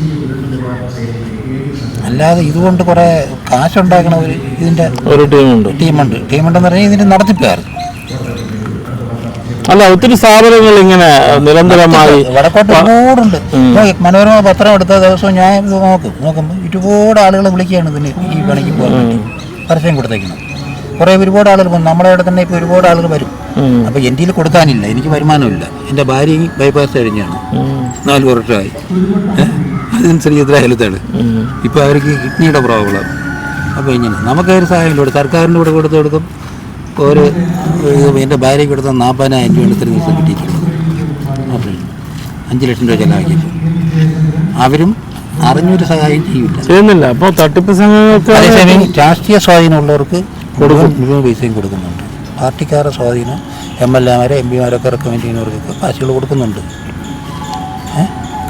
അല്ലാതെ ഇതുകൊണ്ട് കുറേ കാശുണ്ടാക്കണ ഒരു ഇതിൻ്റെ ഒരു ടീമുണ്ടെന്ന് പറഞ്ഞാൽ ഇതിൻ്റെ നടത്തിപ്പുകാർ. അല്ല, ഒത്തിരി സ്ഥാപനങ്ങൾ ഇങ്ങനെ നിരന്തരമായി വടക്കോട്ട് ഒരുപാടുണ്ട്. മനോരമ പത്രം എടുത്ത ദിവസവും ഞാൻ ഇത് നോക്കുമ്പോൾ ഒരുപാട് ആളുകൾ വിളിക്കുകയാണ് ഇതിന് ഈ പണിക്ക് പോകാൻ പരസ്യം കൊടുത്തേക്കണം. കുറേ ഒരുപാട് ആളുകൾ പോകും. നമ്മുടെ ഇവിടെ തന്നെ ഇപ്പോൾ ഒരുപാട് ആളുകൾ വരും. അപ്പോൾ എൻ്റെ കയ്യിൽ കൊടുക്കാനില്ല, എനിക്ക് വരുമാനമില്ല. എൻ്റെ ഭാര്യ ബൈപ്പാസ് കഴിഞ്ഞാണ് 4 വർഷമായി. അതിനനുസരിച്ച് എത്ര ഹെൽത്താണ്. ഇപ്പോൾ അവർക്ക് കിഡ്നിയുടെ പ്രോബ്ലം. അപ്പോൾ ഇങ്ങനെ നമുക്കൊരു സഹായമില്ല. സർക്കാരിൻ്റെ കൂടെ കൊടുക്കും. ഒരു എൻ്റെ ഭാര്യയ്ക്ക് കൊടുത്ത 40,000 രൂപ ഇത്ര ദിവസം കിട്ടിയിട്ടുള്ളത്. 5 ലക്ഷം രൂപ ചിലവാക്കിയിട്ട് അവരും അറിഞ്ഞൊരു സഹായം ചെയ്യുന്നില്ല. അപ്പോൾ തട്ടിപ്പ് സംഘങ്ങൾക്ക് അതേസമയം രാഷ്ട്രീയ സ്വാധീനമുള്ളവർക്ക് മുഴുവൻ പൈസയും കൊടുക്കുന്നുണ്ട്. പാർട്ടിക്കാരുടെ സ്വാധീനം MLA-മാരെ MP-മാരൊക്കെ റെക്കമെൻഡ് ചെയ്യുന്നവർക്ക് കാശുകൾ കൊടുക്കുന്നുണ്ട്.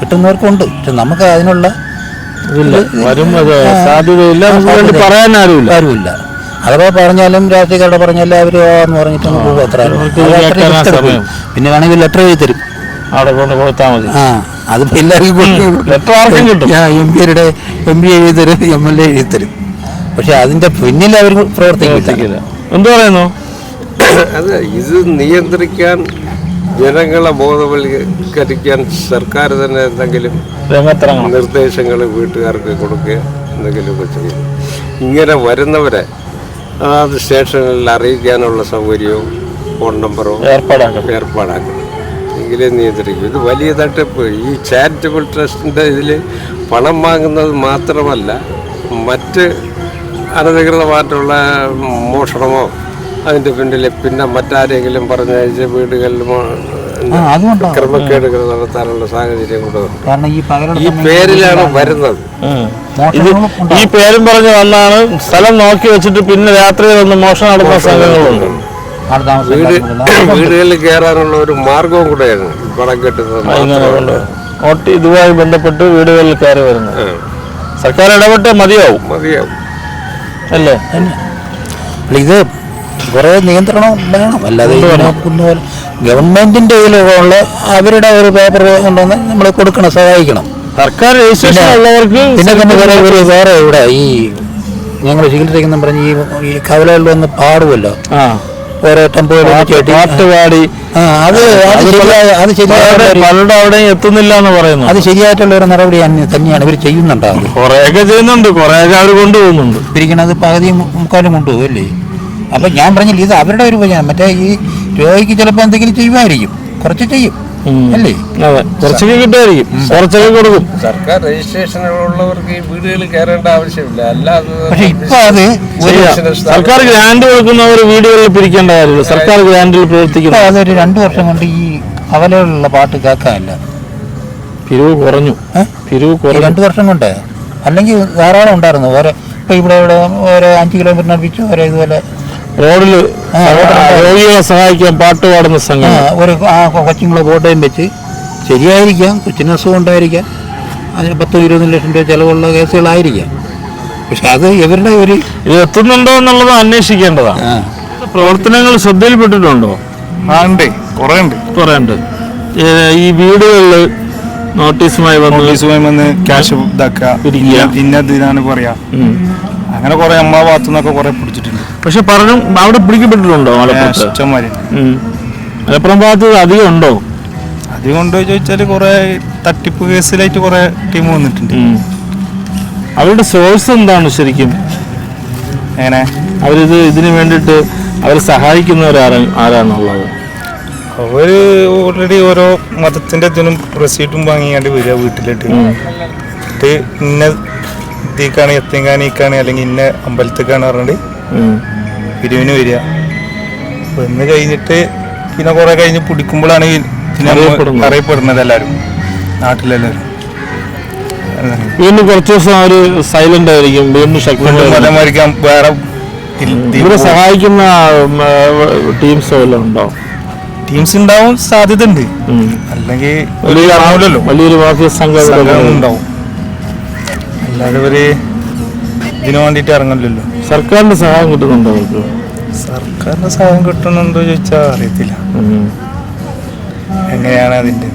കിട്ടുന്നവർക്കുണ്ട്. പക്ഷെ നമുക്ക് അതിനുള്ള സാധ്യതയില്ല, ആരുമില്ല. അഥവാ പറഞ്ഞാലും രാഷ്ട്രീയക്കാരുടെ പറഞ്ഞാലും അവർ എന്ന് പറഞ്ഞിട്ടൊന്ന് പോകും. അത്ര പിന്നെ വേണമെങ്കിൽ ലെറ്റർ എഴുതി തരും. അവിടെ കൊണ്ട് കൊടുത്താൽ മതി. അതിപ്പോൾ എല്ലാവർക്കും MP എഴുതി തരും, MLA എഴുതി തരും. പക്ഷെ അതിന്റെ പിന്നിൽ അവർ പ്രവർത്തിക്കില്ല. എന്ത് പറയുന്നു? അത് ഇത് നിയന്ത്രിക്കാൻ ജനങ്ങളെ ബോധവൽക്കരിക്കാൻ സർക്കാർ തന്നെ എന്തെങ്കിലും നിർദ്ദേശങ്ങൾ വീട്ടുകാർക്ക് കൊടുക്കുക, എന്തെങ്കിലുമൊക്കെ ചെയ്യും. ഇങ്ങനെ വരുന്നവരെ അതാത് സ്റ്റേഷനിൽ അറിയിക്കാനുള്ള സൗകര്യവും ഫോൺ നമ്പറോ ഏർപ്പാടാക്കണം. എങ്കിലേ നിയന്ത്രിക്കും. ഇത് വലിയ തട്ടിപ്പ്. ഈ ചാരിറ്റബിൾ ട്രസ്റ്റിൻ്റെ ഇതിൽ പണം വാങ്ങുന്നത് മാത്രമല്ല, മറ്റ് അനധികൃതമായിട്ടുള്ള മോഷണമോ അതിൻ്റെ പിന്നിൽ പിന്നെ മറ്റാരെങ്കിലും പറഞ്ഞയച്ച് വീടുകളിൽ ക്രമക്കേടുകൾ നടത്താനുള്ള സാഹചര്യം കൊണ്ടുവരും. ഈ പേരിലാണ് വരുന്നത്. ഈ പേരും പറഞ്ഞ് വന്നാണ് സ്ഥലം നോക്കി വെച്ചിട്ട് പിന്നെ രാത്രിയിൽ ഒന്ന് മോഷണം നടത്തുന്ന സംഘങ്ങളുണ്ട്. വീടുകളിൽ കയറാനുള്ള ഒരു മാർഗവും കൂടെയാണ് പണം കെട്ടുന്നത്. ഇതുമായി ബന്ധപ്പെട്ട് വീടുകളിൽ കയറി വരുന്നത് സർക്കാർ ഇടപെട്ട് മതിയാവും അല്ലേ? ഇത് കുറേ നിയന്ത്രണം വേണം. അല്ലാതെ ഗവൺമെന്റിന്റെ കയ്യിലുള്ള അവരുടെ ഒരു പേപ്പർ കൊണ്ടുവന്ന് നമ്മൾ കൊടുക്കണം, സഹായിക്കണം. സർക്കാർ രജിസ്ട്രേഷൻ ഉള്ളവർക്ക് പിന്നെ വേറെ ഇവിടെ ഈ ഞങ്ങൾ ചികിത്സിക്കുന്ന പറഞ്ഞ് ഈ കവലകളിൽ വന്ന് പാടുമല്ലോ ഓരോ പാട്ടുപാടി, അത് പലരുടെ അവിടെ എത്തുന്നില്ല എന്ന് പറയുന്നു. അത് ശരിയായിട്ടുള്ള ഒരു നടപടി തന്നെയാണ് ഇവർ ചെയ്യുന്നുണ്ടാവും. കുറേയൊക്കെ ചെയ്യുന്നുണ്ട്, കുറേയൊക്കെ അവർ കൊണ്ടുപോകുന്നുണ്ട്. പിരിക്കണത് പകുതിയും മുക്കാലും കൊണ്ടുപോകും അല്ലേ? അപ്പം ഞാൻ പറഞ്ഞില്ല, ഇത് അവരുടെ ഒരു ഉപജനം. മറ്റേ ഈ രോഗിക്ക് ചിലപ്പോൾ എന്തെങ്കിലും ചെയ്യുമായിരിക്കും, കുറച്ച് ചെയ്യും അല്ലേ? അതെ, കുറച്ചൊക്കെ കിട്ടുമായിരിക്കും, കുറച്ചൊക്കെ കൊടുക്കും. സർക്കാർ രജിസ്ട്രേഷനുള്ളവർക്ക് ഈ വീടുകളിൽ കയറേണ്ട ആവശ്യമില്ല. അല്ലാതെ പക്ഷെ ഇപ്പൊ അത് സർക്കാർ ഗ്രാന്റ് കൊടുക്കുന്നവർ വീടുകളിൽ പിരിക്കേണ്ട കാര്യമില്ല. സർക്കാർ ഗ്രാന്റിൽ പ്രവർത്തിക്കുന്നു. അതൊരു 2 വർഷം കൊണ്ട് ഈ കവലകളിലുള്ള പാട്ട് കേൾക്കാനില്ല. പിരിവ് കുറഞ്ഞു. 2 വർഷം കൊണ്ട്. അല്ലെങ്കിൽ ധാരാളം ഉണ്ടായിരുന്നു. ഓരോ ഇപ്പൊ ഇവിടെ ഓരോ 5 കിലോമീറ്റർ അടുപ്പിച്ച് ഓരോ ഇതുപോലെ റോഡിൽ രോഗികളെ സഹായിക്കാൻ പാട്ട് പാടുന്ന സംഘം ഒരു കൊച്ചുങ്ങളെ ഫോട്ടോയും വെച്ച് ശരിയായിരിക്കാം, കൊച്ചിന് അസുഖം ഉണ്ടായിരിക്കാം, അതിന് 10-20 ലക്ഷം രൂപ ചിലവുള്ള കേസുകളായിരിക്കാം. പക്ഷെ അത് ഇവരുടെ ഒരു ഇത് എത്തുന്നുണ്ടോ എന്നുള്ളത് അന്വേഷിക്കേണ്ടതാണ്. പ്രവർത്തനങ്ങൾ ശ്രദ്ധയിൽപ്പെട്ടിട്ടുണ്ടോ? കുറേ ഉണ്ട്. ഈ വീടുകളിൽ നോട്ടീസുമായി വന്ന് ക്യാഷ് ഇതാക്കുക ഇന്നതിനാണ് പറയാ. അങ്ങനെ കുറെ നമ്മളെ ഭാഗത്തുനിന്നൊക്കെ കുറെ പിടിച്ചിട്ടുണ്ട്. പക്ഷെ പറഞ്ഞു അവിടെ പിടിക്കപ്പെട്ടിട്ടുണ്ടോ? ഇഷ്ടംമാര് മലപ്പുറം ഭാഗത്ത് അധികം ഉണ്ടോ? അധികം ഉണ്ടോ ചോദിച്ചാൽ കുറെ തട്ടിപ്പ് കേസിലായിട്ട് കുറെ ടീം വന്നിട്ടുണ്ട്. അവരുടെ സോഴ്സ് എന്താണ് ശരിക്കും? എങ്ങനെ ഇതിന് വേണ്ടിയിട്ട് അവർ സഹായിക്കുന്നവരാരാണുള്ളത്? അവര് ഓൾറെഡി ഓരോ മതത്തിന്റെ ഇതിനും റെസീറ്റും വാങ്ങിയാണ്ട് വരിക വീട്ടിലിട്ട്. എന്നിട്ട് ഇന്ന ഇതിക്കാണ് എത്തിങ്കാനിക്കാണ് അല്ലെങ്കിൽ ഇന്ന അമ്പലത്തേക്കാണ് പറഞ്ഞിട്ട് പിരിവിന് വരിക. വന്ന് കഴിഞ്ഞിട്ട് പിന്നെ കുറെ കഴിഞ്ഞ് പിടിക്കുമ്പോഴാണ് അറിയപ്പെടുന്നത് എല്ലാവരും, നാട്ടിലെല്ലാവരും. വീണ്ടും കുറച്ച് ദിവസം അവര് സൈലന്റ് ആയിരിക്കും, വീണ്ടും ശക്തമായിരിക്കാം. വേറെ ഇവരെ സഹായിക്കുന്ന ടീംസ് വല്ലതും ഉണ്ടോ? ടീംസ് ഉണ്ടാവും സാധ്യത ഉണ്ട്, അല്ലെങ്കിൽ വലിയൊരു മാഫിയ സംഘം ഉണ്ടാവും. അല്ലാതെ ഇവര് ഇതിനു വേണ്ടിട്ട് ഇറങ്ങില്ലല്ലോ. സർക്കാരിന്റെ സഹായം കിട്ടുന്നുണ്ടോ അവർക്ക്? സർക്കാരിന്റെ സഹായം കിട്ടുന്നുണ്ടോ ചോദിച്ചാൽ അറിയത്തില്ല എങ്ങനെയാണ് അതിന്റെ.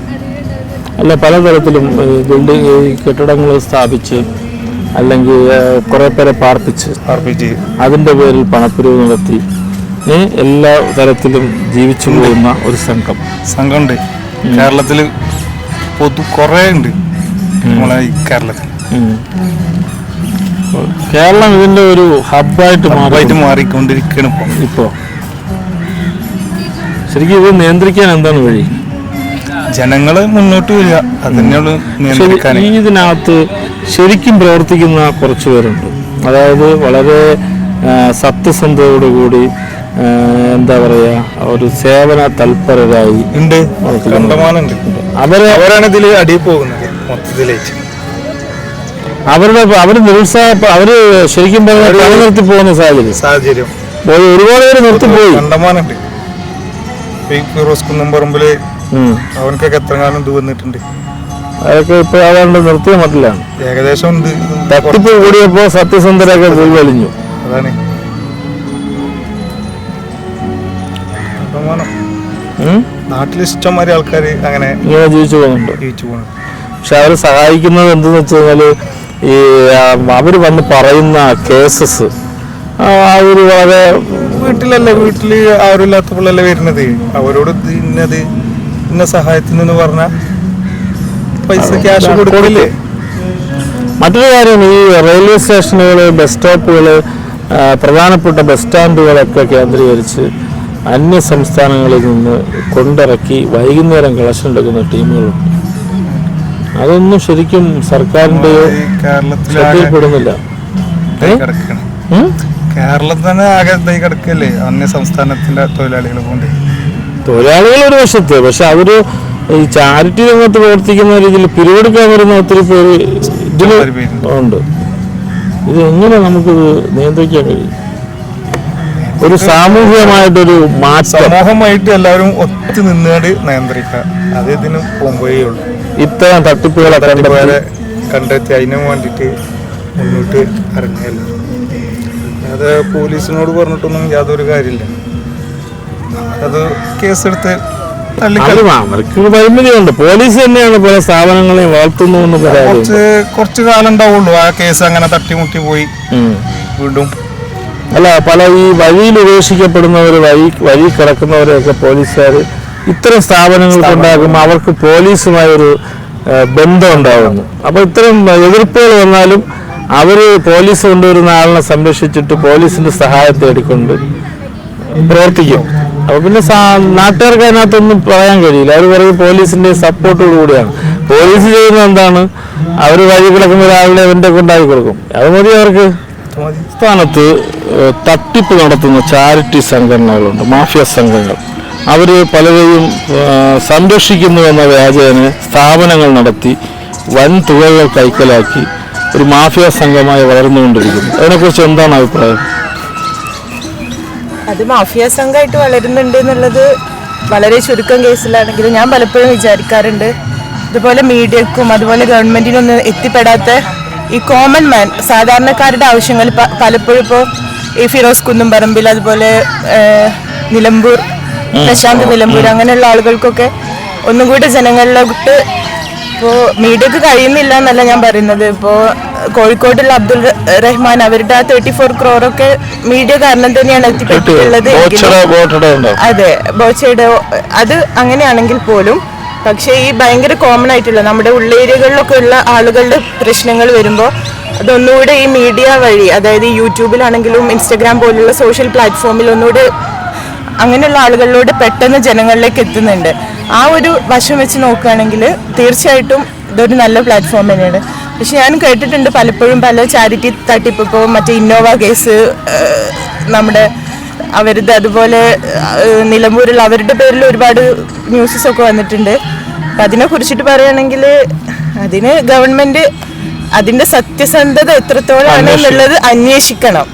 അല്ല, പലതരത്തിലും ബിൽഡിംഗ് കെട്ടിടങ്ങൾ സ്ഥാപിച്ച് അല്ലെങ്കിൽ കുറെ പേരെ പാർപ്പിച്ച് അതിന്റെ പേരിൽ പണപ്പിരിവ് നടത്തി എല്ലാ തരത്തിലും ജീവിച്ചു പോകുന്ന ഒരു സംഘമുണ്ട് കേരളത്തിൽ. കുറെ ഉണ്ട് നമ്മളെ ഈ കേരളത്തിൽ. കേരളം ഇതിന്റെ ഒരു ഹബ്ബായിട്ട് മാറിക്കൊണ്ടിരിക്കുകയാണ് ഇപ്പോ. ശരിക്കും ഇത് നിയന്ത്രിക്കാൻ എന്താണ് വഴി? ജനങ്ങള് മുന്നോട്ട് വരിക, അതിനുള്ള നിയന്ത്രിക്കാൻ. ഇതിനകത്ത് ശരിക്കും പ്രവർത്തിക്കുന്ന കുറച്ചു പേരുണ്ട്. അതായത് വളരെ സത്യസന്ധതയോടുകൂടി എന്താ പറയാ, ഒരു സേവന തൽപരരായി ഉണ്ട്, കണ്ടമാനുണ്ട്. അവരാണ് ഇതിൽ അടിയിൽ പോകുന്നത് മൊത്തത്തിലേക്ക്. അവര് ശരിക്കും നിർത്തി പോകുന്ന സാഹചര്യം ഒരുപാട് പേര് നിർത്തിപ്പോയി. കണ്ടമാനുണ്ട്. ഫിറോസ് കുന്നംപറമ്പില് അവനക്കൊക്കെ എത്ര കാലം ഇത് വന്നിട്ടുണ്ട്. അതൊക്കെ ഇപ്പൊ അതുകൊണ്ട് നിർത്തിയ മട്ടിലാണ്. ഏകദേശം ഉണ്ട്. തട്ടിപ്പ് കൂടിയപ്പോ സത്യസന്ധരൊക്കെ പോയി വലിഞ്ഞു. അതാണ് നാട്ടിൽ ഇഷ്ടംമാതിരി ആൾക്കാർ അങ്ങനെ ജീവിച്ചു പോകുന്നുണ്ട്. പക്ഷെ അവര് സഹായിക്കുന്നത് എന്തെന്ന് വെച്ച് കഴിഞ്ഞാല് ഈ അവര് വന്ന് പറയുന്ന കേസസ് അവര് വളരെ വീട്ടില് ആരുമില്ലാത്തപ്പോഴല്ലേ വരുന്നത്. അവരോട് ഇന്ന സഹായത്തിനെന്ന് പറഞ്ഞാൽ പൈസ ക്യാഷ് കൊടുക്കില്ലേ. മറ്റൊരു കാര്യം, ഈ റെയിൽവേ സ്റ്റേഷനുകള്, ബസ് സ്റ്റോപ്പുകള്, പ്രധാനപ്പെട്ട ബസ് സ്റ്റാൻഡുകളൊക്കെ കേന്ദ്രീകരിച്ച് അന്യ സംസ്ഥാനങ്ങളിൽ നിന്ന് കൊണ്ടിറക്കി വൈകുന്നേരം കളക്ഷൻ എടുക്കുന്ന ടീമുകളുണ്ട്. അതൊന്നും ശരിക്കും സർക്കാരിന്റെയോ ശ്രദ്ധയിൽപ്പെടുന്നില്ല. കേരളത്തിൽ തന്നെ ആകെ കിടക്കല്ലേ അന്യ സംസ്ഥാനത്തിന്റെ തൊഴിലാളികൾ കൊണ്ട്. തൊഴിലാളികൾ ഒരു വശത്ത്, പക്ഷെ അവര് ഈ ചാരിറ്റി രംഗത്ത് പ്രവർത്തിക്കുന്ന രീതിയിൽ പിരിവെടുക്കാൻ വരുന്ന ഒത്തിരി പേര് ഇതിലുണ്ട്. ഇത് എങ്ങനെ നമുക്കിത് നിയന്ത്രിക്കാൻ കഴിയും? ഒരു സാമൂഹികമായിട്ടൊരു സമൂഹമായിട്ട് എല്ലാവരും ഒത്തു നിന്നുകൊണ്ട് നിയന്ത്രിക്കുക, അത് ഇതിന് പോകുമ്പോഴേ ഉള്ളൂ. ഇത്തരം തട്ടിപ്പുകളെ കണ്ടെത്തി അതിന് വേണ്ടിയിട്ട് മുന്നോട്ട് ഇറങ്ങിയല്ലോ. അത് പോലീസിനോട് പറഞ്ഞിട്ടൊന്നും യാതൊരു കാര്യമില്ല. അത് കേസെടുത്ത് അവർക്ക് പരിമിതിയുണ്ട്. പോലീസ് തന്നെയാണ് പല സ്ഥാപനങ്ങളെയും വളർത്തുന്നു എന്ന് പറയാം. കുറച്ച് കാലം ഉണ്ടാവുള്ളൂ ആ കേസ് അങ്ങനെ തട്ടിമുട്ടി പോയി വീണ്ടും. അല്ല, പല ഈ വഴിയിൽ ഉപേക്ഷിക്കപ്പെടുന്നവർ, വഴി കിടക്കുന്നവരെയൊക്കെ പോലീസുകാർ ഇത്തരം സ്ഥാപനങ്ങൾ കൊണ്ടാകുമ്പോൾ അവർക്ക് പോലീസുമായൊരു ബന്ധം ഉണ്ടാകുന്നു. അപ്പോൾ ഇത്തരം എതിർപ്പുകൾ വന്നാലും അവർ പോലീസ് കൊണ്ടുവരുന്ന ആളിനെ സംരക്ഷിച്ചിട്ട് പോലീസിന്റെ സഹായം തേടിക്കൊണ്ട് പ്രവർത്തിക്കും. അപ്പോൾ പിന്നെ നാട്ടുകാർക്ക് അതിനകത്തൊന്നും പറയാൻ കഴിയില്ല. അവർ പറയും പോലീസിന്റെ സപ്പോർട്ടോട് കൂടിയാണ്. പോലീസ് ചെയ്യുന്നത് എന്താണ്? അവർ വഴി കിടക്കുന്ന ഒരാളിനെ അവൻ്റെ കൊണ്ടാക്കി കൊടുക്കും, അത് മതി അവർക്ക്. സ്ഥാനത്ത് തട്ടിപ്പ് നടത്തുന്ന ചാരിറ്റി സംഘടനകളുണ്ട്, മാഫിയ സംഘങ്ങൾ. അവർ പലരെയും സംരക്ഷിക്കുന്നു എന്ന വ്യാജേന സ്ഥാപനങ്ങൾ നടത്തി വൻ തുകകൾ കൈക്കലാക്കി ഒരു മാഫിയ സംഘമായി വളർന്നുകൊണ്ടിരിക്കുന്നു. അതിനെക്കുറിച്ച് എന്താണ് അഭിപ്രായം? അത് മാഫിയ സംഘമായിട്ട് വളരുന്നുണ്ട് എന്നുള്ളത് വളരെ ചുരുക്കം കേസിലാണെങ്കിലും ഞാൻ പലപ്പോഴും വിചാരിക്കാറുണ്ട്, ഇതുപോലെ മീഡിയക്കും അതുപോലെ ഗവൺമെന്റിനൊന്നും എത്തിപ്പെടാത്ത ഈ കോമൺ മാൻ, സാധാരണക്കാരുടെ ആവശ്യങ്ങൾ പലപ്പോഴും ഇപ്പോൾ ഈ ഫിറോസ് കുന്നംപറമ്പിൽ, അതുപോലെ നിലമ്പൂർ, പ്രശാന്ത് നിലമ്പൂർ, അങ്ങനെയുള്ള ആളുകൾക്കൊക്കെ ഒന്നും കൂടി ജനങ്ങളിലോട്ട് ഇപ്പോൾ മീഡിയക്ക് കഴിയുന്നില്ല എന്നല്ല ഞാൻ പറയുന്നത്. ഇപ്പോൾ കോഴിക്കോടുള്ള അബ്ദുൾ റഹ്മാൻ അവരുടെ 34 ക്രോറൊക്കെ മീഡിയ കാരണം തന്നെയാണ് എത്തിപ്പെട്ടിട്ടുള്ളത്. അതെ, ബോച്ചയുടെ അത് അങ്ങനെയാണെങ്കിൽ പോലും പക്ഷേ ഈ ഭയങ്കര കോമൺ ആയിട്ടുള്ള നമ്മുടെ ഉള്ളേരിയകളിലൊക്കെ ഉള്ള ആളുകളുടെ പ്രശ്നങ്ങൾ വരുമ്പോൾ അതൊന്നുകൂടെ ഈ മീഡിയ വഴി, അതായത് യൂട്യൂബിലാണെങ്കിലും ഇൻസ്റ്റഗ്രാം പോലുള്ള സോഷ്യൽ പ്ലാറ്റ്ഫോമിൽ ഒന്നുകൂടെ അങ്ങനെയുള്ള ആളുകളിലൂടെ പെട്ടെന്ന് ജനങ്ങളിലേക്ക് എത്തുന്നുണ്ട്. ആ ഒരു വശം വെച്ച് നോക്കുകയാണെങ്കിൽ തീർച്ചയായിട്ടും ഇതൊരു നല്ല പ്ലാറ്റ്ഫോം തന്നെയാണ്. പക്ഷെ ഞാൻ കേട്ടിട്ടുണ്ട് പലപ്പോഴും പല ചാരിറ്റി തട്ടിപ്പ്, ഇപ്പോൾ മറ്റേ ഇന്നോവ കേസ് നമ്മുടെ അവരുടെ, അതുപോലെ നിലമ്പൂരിൽ അവരുടെ പേരിൽ ഒരുപാട് ന്യൂസസ് ഒക്കെ വന്നിട്ടുണ്ട്. അപ്പം അതിനെ കുറിച്ചിട്ട് പറയുകയാണെങ്കിൽ അതിന് ഗവൺമെൻറ് അതിൻ്റെ സത്യസന്ധത എത്രത്തോളമാണ് എന്നുള്ളത് അന്വേഷിക്കണം.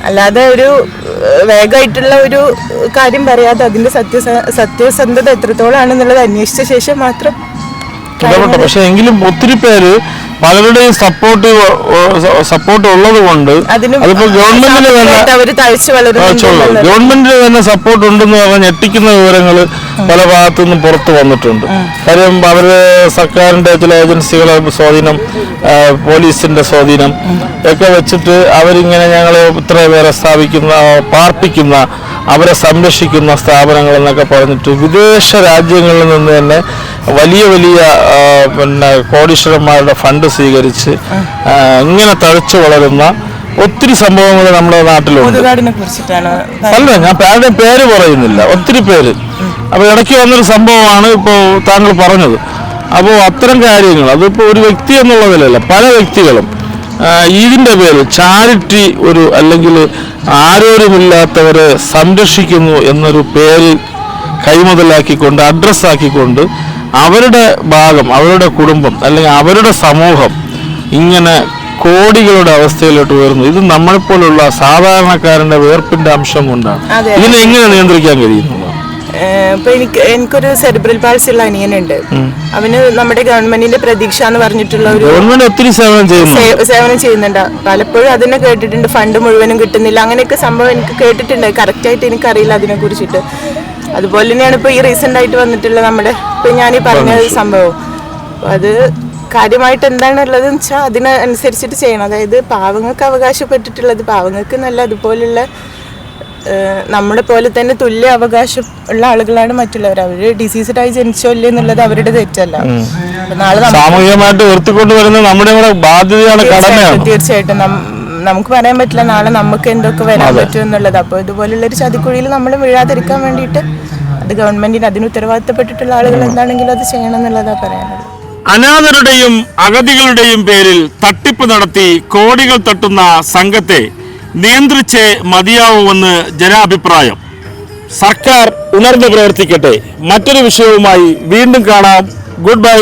അല്ലാതെ ഒരു വേഗമായിട്ടുള്ള ഒരു കാര്യം പറയാതെ അതിൻ്റെ സത്യസന്ധത എത്രത്തോളാണെന്നുള്ളത് അന്വേഷിച്ച ശേഷം മാത്രം. പക്ഷെ എങ്കിലും ഒത്തിരി പേര് പലരുടെയും സപ്പോർട്ട് ഉള്ളത് കൊണ്ട് അതിപ്പോ ഗവൺമെന്റിന് തന്നെ സപ്പോർട്ട് ഉണ്ടെന്ന് പറഞ്ഞാൽ ഞെട്ടിക്കുന്ന വിവരങ്ങൾ പല ഭാഗത്തു നിന്നും പുറത്തു വന്നിട്ടുണ്ട്. കാര്യം അവര് സർക്കാരിന്റെ ചില ഏജൻസികളെ സ്വാധീനം, പോലീസിന്റെ സ്വാധീനം ഒക്കെ വെച്ചിട്ട് അവരിങ്ങനെ ഞങ്ങളെ ഇത്ര പേരെ പാർപ്പിക്കുന്ന, അവരെ സംരക്ഷിക്കുന്ന സ്ഥാപനങ്ങൾ എന്നൊക്കെ പറഞ്ഞിട്ട് വിദേശ രാജ്യങ്ങളിൽ നിന്ന് തന്നെ വലിയ വലിയ കോടീശ്വരന്മാരുടെ ഫണ്ട് സ്വീകരിച്ച് ഇങ്ങനെ തഴച്ചു വളരുന്ന ഒത്തിരി സംഭവങ്ങൾ നമ്മുടെ നാട്ടിലുണ്ട്. അല്ല, ഞാൻ ആരുടെയും പേര് പറയുന്നില്ല, ഒത്തിരി പേര്. അപ്പോൾ ഇടയ്ക്ക് വന്നൊരു സംഭവമാണ് ഇപ്പോൾ താങ്കൾ പറഞ്ഞത്. അപ്പോൾ അത്തരം കാര്യങ്ങൾ അതിപ്പോൾ ഒരു വ്യക്തി എന്നുള്ളതിലല്ല, പല വ്യക്തികളും ഇതിൻ്റെ പേരിൽ ചാരിറ്റി അല്ലെങ്കിൽ ആരോഗ്യമില്ലാത്തവരെ സംരക്ഷിക്കുന്നു എന്നൊരു പേര് കൈമുതലാക്കിക്കൊണ്ട്, അഡ്രസ്സാക്കിക്കൊണ്ട് അവരുടെ ഭാഗം, അവരുടെ കുടുംബം അല്ലെങ്കിൽ അവരുടെ സമൂഹം ഇങ്ങനെ കോടികളുടെ അവസ്ഥയിലോട്ട് വരുന്നു. ഇത് നമ്മളെപ്പോലുള്ള സാധാരണക്കാരന്റെ വേർപ്പിന്റെ അംശം കൊണ്ടാണ്. ഇതിനെ എങ്ങനെ നിയന്ത്രിക്കാൻ കഴിയുന്നു? ഇപ്പൊ എനിക്കൊരു സെറിബ്രൽ പാൾസി ഉള്ള അനിയനുണ്ട്. അവന് നമ്മുടെ ഗവൺമെന്റിന്റെ പ്രതീക്ഷ എന്ന് പറഞ്ഞിട്ടുള്ള ഒരു ഗവൺമെന്റ് ഒത്തിരി സേവനം ചെയ്യുന്നുണ്ട്. പലപ്പോഴും അതിനെ കേട്ടിട്ടുണ്ട്, ഫണ്ട് മുഴുവനും കിട്ടുന്നില്ല, അങ്ങനെയൊക്കെ സംഭവം എനിക്ക് കേട്ടിട്ടുണ്ട്. കറക്റ്റായിട്ട് എനിക്കറിയില്ല അതിനെ കുറിച്ചിട്ട്. അതുപോലെ തന്നെയാണ് ഇപ്പൊ ഈ റീസെന്റ് ആയിട്ട് വന്നിട്ടുള്ള നമ്മുടെ ഇപ്പൊ ഞാൻ ഈ പറഞ്ഞ സംഭവം. അത് കാര്യമായിട്ട് എന്താണുള്ളത് എന്ന് വെച്ചാൽ അതിനനുസരിച്ചിട്ട് ചെയ്യണം. അതായത് പാവങ്ങൾക്ക് അവകാശപ്പെട്ടിട്ടുള്ളത് പാവങ്ങൾക്ക് നല്ല, അതുപോലുള്ള നമ്മളെ പോലെ തന്നെ തുല്യ അവകാശം ഉള്ള ആളുകളാണ് മറ്റുള്ളവർ. അവര് ഡിസീസ്ഡായി ജനിച്ചോ ഇല്ലേ എന്നുള്ളത് അവരുടെ തെറ്റല്ല. നാളെ സാമൂഹികമായിട്ട് ഉയർത്തിക്കൊണ്ടുവരുന്നത് നമ്മുടെ ബാധ്യതയാണ്, കടമയാണ്. തീർച്ചയായിട്ടും നമുക്ക് പറയാൻ പറ്റില്ല നാളെ നമുക്ക് എന്തൊക്കെ വരാൻ പറ്റും എന്നുള്ളത്. അപ്പോൾ ഇതുപോലുള്ളൊരു ചതിക്കുഴിയിൽ നമ്മൾ വീഴാതിരിക്കാൻ വേണ്ടിയിട്ട് അത് ഗവൺമെന്റിന് അതിന് ഉത്തരവാദിത്തപ്പെട്ടിട്ടുള്ള ആളുകൾ എന്താണെങ്കിലും അത് ചെയ്യണം എന്നുള്ളതാണ് പറയാനുള്ളത്. അനാഥരുടെയും അഗതികളുടെയും പേരിൽ തട്ടിപ്പ് നടത്തി കോടികൾ തട്ടുന്ന സംഘത്തെ നിയന്ത്രിച്ചേ മതിയാവുമെന്ന് ജനാഭിപ്രായം. സർക്കാർ ഉണർന്നു പ്രവർത്തിക്കട്ടെ. മറ്റൊരു വിഷയവുമായി വീണ്ടും കാണാം. Good bye.